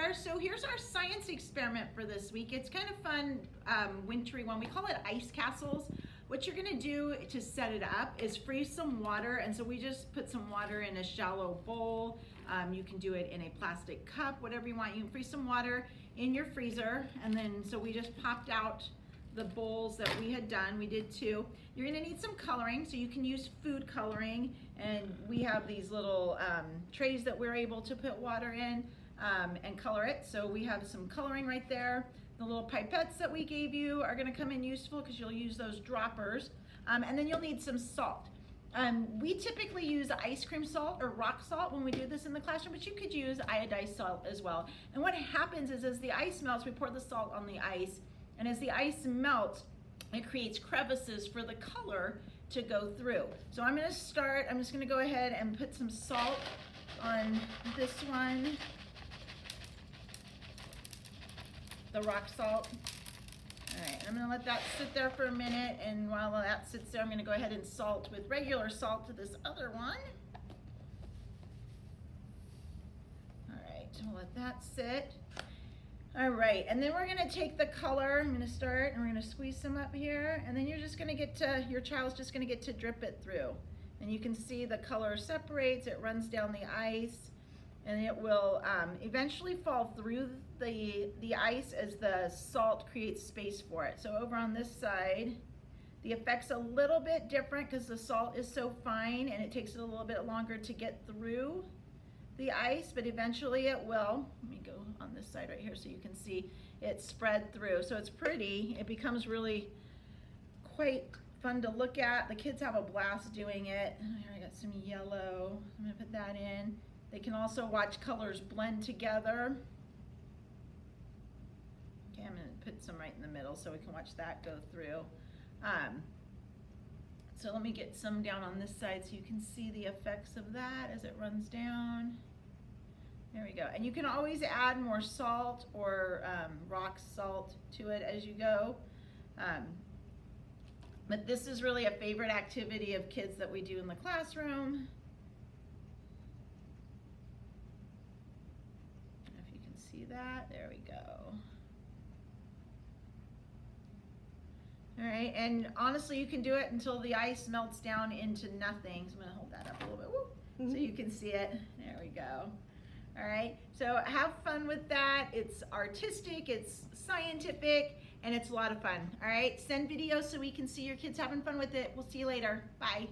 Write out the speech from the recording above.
there. So here's our science experiment for this week. It's kind of fun, wintry one. We call it ice castles. What you're gonna do to set it up is freeze some water, and so we just put some water in a shallow bowl. You can do it in a plastic cup, whatever you want. You can freeze some water in your freezer, and then so we just popped out the bowls that we had done. We did two. You're gonna need some coloring, so you can use food coloring, and we have these little trays that we're able to put water in and color it. So we have some coloring right there. The little pipettes that we gave you are gonna come in useful because you'll use those droppers. And then you'll need some salt. We typically use ice cream salt or rock salt when we do this in the classroom, but you could use iodized salt as well. And what happens is as the ice melts, we pour the salt on the ice, and as the ice melts, it creates crevices for the color to go through. So I'm just gonna go ahead and put some salt on this one, the rock salt. All right, I'm gonna let that sit there for a minute, and while that sits there, I'm gonna go ahead and salt with regular salt to this other one. All right, we'll let that sit. All right, and then we're gonna take the color, I'm gonna start, and we're gonna squeeze some up here, and then you're just gonna your child's just gonna get to drip it through. And you can see the color separates, it runs down the ice, and it will eventually fall through the ice as the salt creates space for it. So over on this side, the effect's a little bit different because the salt is so fine and it takes it a little bit longer to get through the ice, but eventually it will. Let me go on this side right here so you can see it spread through. So it's pretty, it becomes really quite fun to look at. The kids have a blast doing it. Here I got some yellow, I'm gonna put that in. They can also watch colors blend together. Okay, I'm gonna put some right in the middle so we can watch that go through. So let me get some down on this side so you can see the effects of that as it runs down. There we go. And you can always add more salt or rock salt to it as you go. But this is really a favorite activity of kids that we do in the classroom. If you can see that, there we go. All right, and honestly, you can do it until the ice melts down into nothing. So I'm gonna hold that up a little bit, woo, so you can see it. There we go. All right, so have fun with that. It's artistic, it's scientific, and it's a lot of fun. All right, send videos so we can see your kids having fun with it. We'll see you later. Bye.